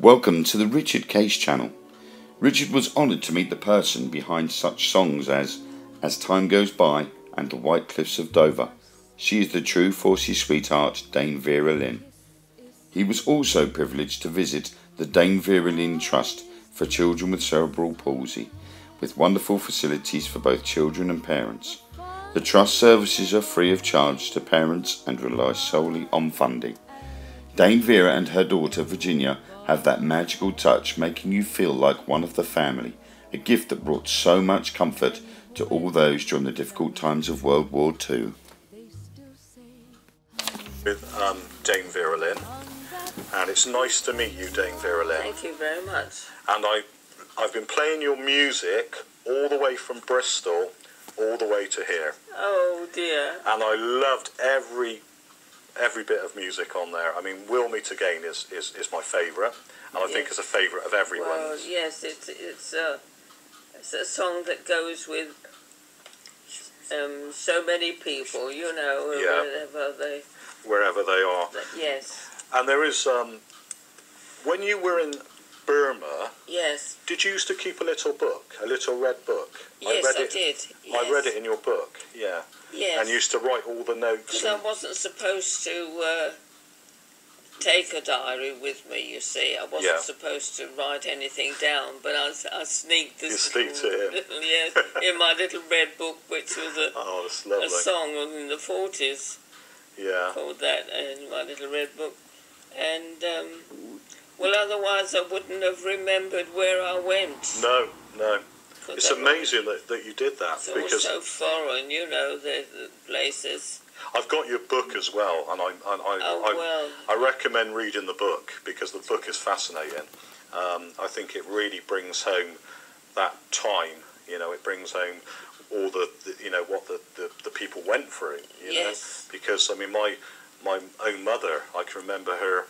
Welcome to the Richard Case channel. Richard was honoured to meet the person behind such songs as Time Goes By and The White Cliffs of Dover. She is the true Forsey sweetheart, Dame Vera Lynn. He was also privileged to visit the Dame Vera Lynn Trust for Children with Cerebral Palsy, with wonderful facilities for both children and parents. The Trust services are free of charge to parents and rely solely on funding. Dame Vera and her daughter Virginia have that magical touch, making you feel like one of the family, a gift that brought so much comfort to all those during the difficult times of World War II. With Dame Vera Lynn, and it's nice to meet you, Dame Vera Lynn. Thank you very much. And I've been playing your music all the way from Bristol all the way to here. Oh dear. And I loved every bit of music on there. I mean, We'll Meet Again is my favourite, and I think it's a favourite of everyone's. Well, yes, it's a song that goes with so many people, you know, yeah. Wherever they are. Yes. And there is, when you were in Burma, yes, did you used to keep a little book, a little red book? Yes, I did. Yes. I read it in your book, yeah. Yes. And you used to write all the notes. Because I wasn't supposed to take a diary with me, you see. I wasn't supposed to write anything down, but I sneaked this yes, in my little red book, which was a song in the 40s. Yeah. Called that in my little red book. And, well, otherwise I wouldn't have remembered where I went. No. It's amazing that you did that. It's all so foreign, you know, the places. I've got your book as well, and I recommend reading the book because the book is fascinating. I think it really brings home that time. You know, it brings home all the you know, what the people went through. You know, because I mean, my own mother, I can remember her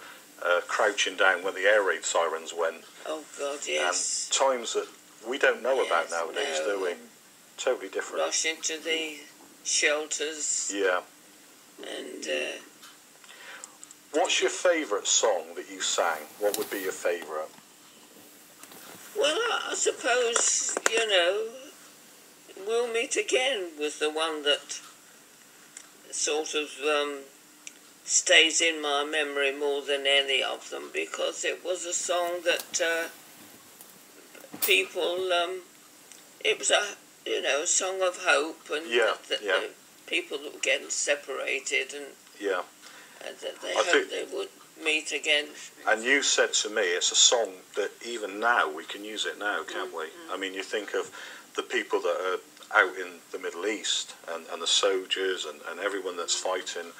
crouching down when the air raid sirens went. Oh God, yes. And times that we don't know about nowadays, do we? Totally different. Rush into the shelters. Yeah. And what's your favourite song that you sang? What would be your favourite? Well, I suppose, you know, We'll Meet Again was the one that sort of stays in my memory more than any of them, because it was a song that people, it was a song of hope, and that people that were getting separated, and that they hoped they would meet again. And you said to me, it's a song that even now we can use it now, can't we? I mean, you think of the people that are out in the Middle East, and the soldiers, and everyone that's fighting,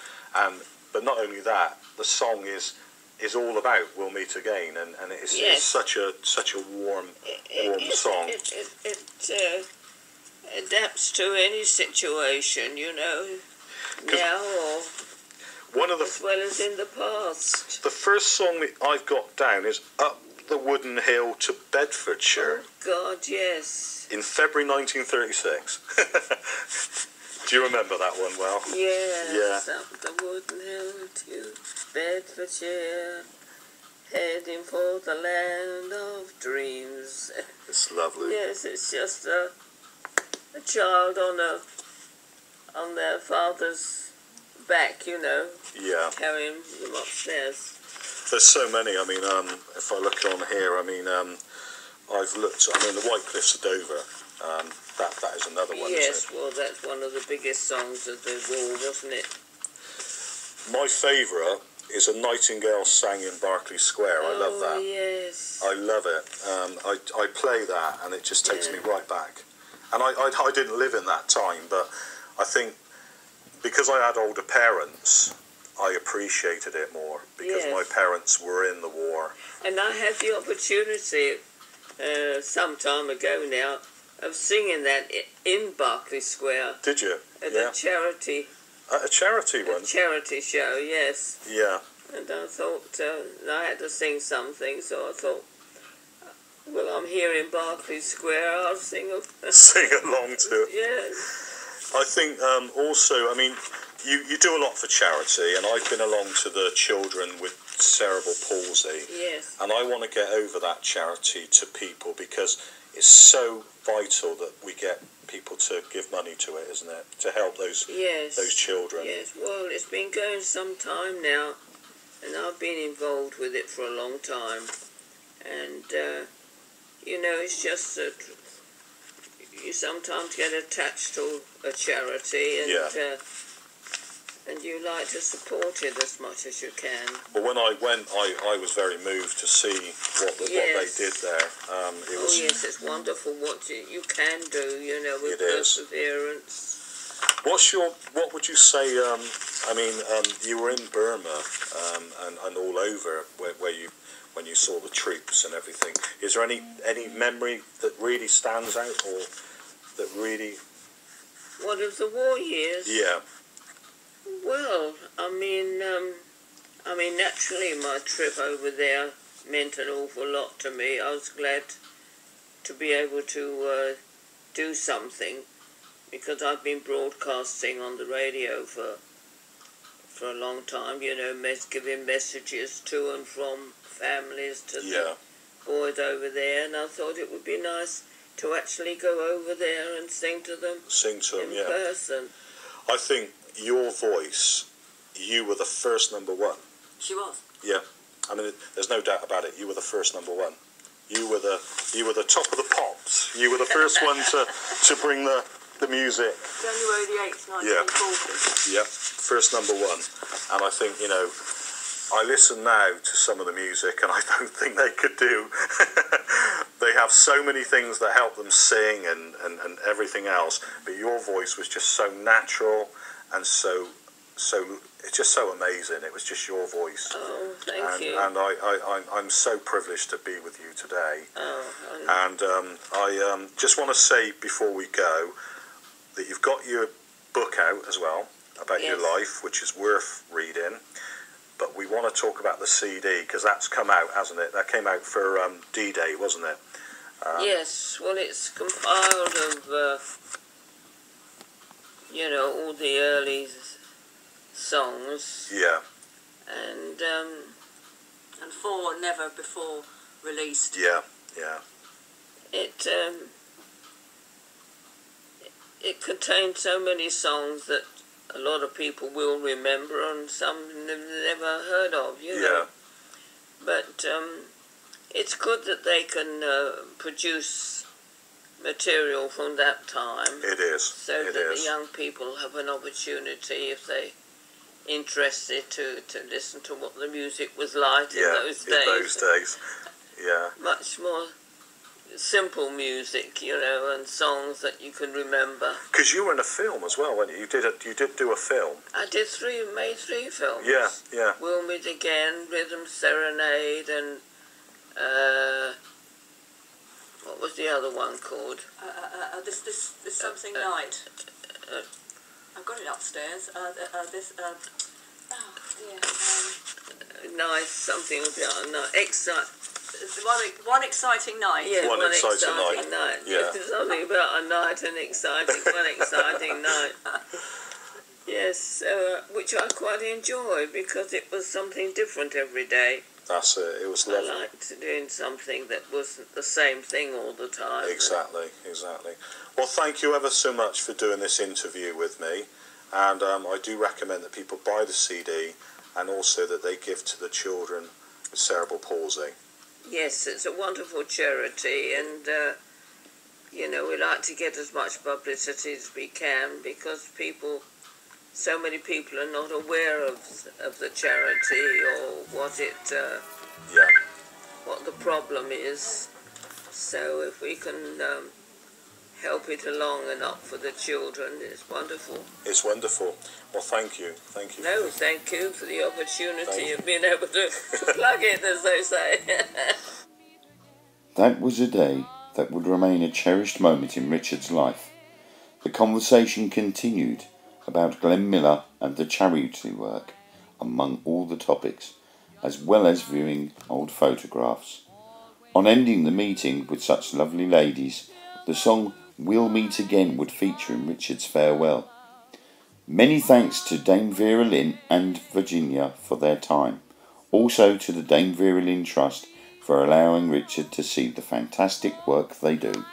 but not only that, the song is all about We'll Meet Again, and it's such a warm song. It adapts to any situation, you know, now or as well as in the past. The first song that I've got down is Up the Wooden Hill to Bedfordshire. Oh God, yes. In February 1936. Do you remember that one well? Yes, yeah. Up the wooden hill to Bedfordshire, heading for the land of dreams. It's lovely. Yes, it's just a child on their father's back, you know. Yeah. Carrying them upstairs. There's so many. I mean, if I look on here, I mean, I've looked. I mean, the White Cliffs of Dover. That is another one. Yes, well, that's one of the biggest songs of the war, wasn't it? My favourite is A Nightingale Sang in Berkeley Square. I love that. Oh, yes. I love it. I play that, and it just takes me right back. And I didn't live in that time, but I think because I had older parents, I appreciated it more because my parents were in the war. And I had the opportunity some time ago now of singing that in Berkeley Square. Did you? At a charity. At a charity one? A charity show, yes. Yeah. And I thought, I had to sing something, so I thought, well, I'm here in Berkeley Square, I'll sing along to it. Yes. I think also, I mean, you do a lot for charity, and I've been along to the children with cerebral palsy. Yes. And I want to get over that charity to people, because it's so vital that we get people to give money to it, isn't it? To help those children. Yes, well, it's been going some time now, and I've been involved with it for a long time. And, you know, it's just that you sometimes get attached to a charity, and you like to support it as much as you can. Well, when I went, I was very moved to see what they did there. Yes, it's wonderful what you can do, you know, with perseverance. What would you say? You were in Burma and all over when you saw the troops and everything. Is there any memory that really stands out, or that really? What, of the war years? Yeah. Well, I mean, naturally, my trip over there meant an awful lot to me. I was glad to be able to do something, because I've been broadcasting on the radio for a long time, you know, giving messages to and from families to the boys over there, and I thought it would be nice to actually go over there and sing to them in person. I think your voice, you were the first number one. She was. Yeah, I mean, there's no doubt about it. You were the first number one. You were the top of the pops. You were the first one to bring the music. January the 8th, 1940. Yeah, first number one. And I think, you know, I listen now to some of the music, and I don't think they could do. They have so many things that help them sing and everything else, but your voice was just so natural and so it's just so amazing. It was just your voice. Oh, thank you. And I'm so privileged to be with you today. And I just want to say before we go that you've got your book out as well about your life, which is worth reading. But we want to talk about the CD, because that's come out, hasn't it? That came out for D-Day, wasn't it? Yes, well, it's compiled of, you know, all the early songs. Yeah. And 4 never before released. Yeah. It contained so many songs that a lot of people will remember, and some they've never heard of, you know. But it's good that they can produce material from that time. It is. So that the young people have an opportunity, if they're interested, to listen to what the music was like in those days. In those days, yeah. Much more simple music, you know, and songs that you can remember. Because you were in a film as well, weren't you? You did do a film. I made 3 films. Yeah. We'll Meet Again, Rhythm Serenade, and what was the other one called? This something night. I've got it upstairs. Nice, something about a night. One exciting night. Yeah, one exciting night. Yeah. There's something about a night and one exciting night. Yes, which I quite enjoyed, because it was something different every day. That's it. It was lovely. I liked doing something that wasn't the same thing all the time. Exactly. Well, thank you ever so much for doing this interview with me, and I do recommend that people buy the CD, and also that they give to the children with cerebral palsy. Yes, it's a wonderful charity, and you know, we like to get as much publicity as we can, because so many people are not aware of the charity, or what the problem is. So if we can help it along and up for the children, it's wonderful. It's wonderful. Well, thank you. No, thank you for the opportunity of being able to plug it, as they say. That was a day that would remain a cherished moment in Richard's life. The conversation continued about Glenn Miller and the charity work, among all the topics, as well as viewing old photographs. On ending the meeting with such lovely ladies, the song We'll Meet Again would feature in Richard's farewell. Many thanks to Dame Vera Lynn and Virginia for their time. Also to the Dame Vera Lynn Trust for allowing Richard to see the fantastic work they do.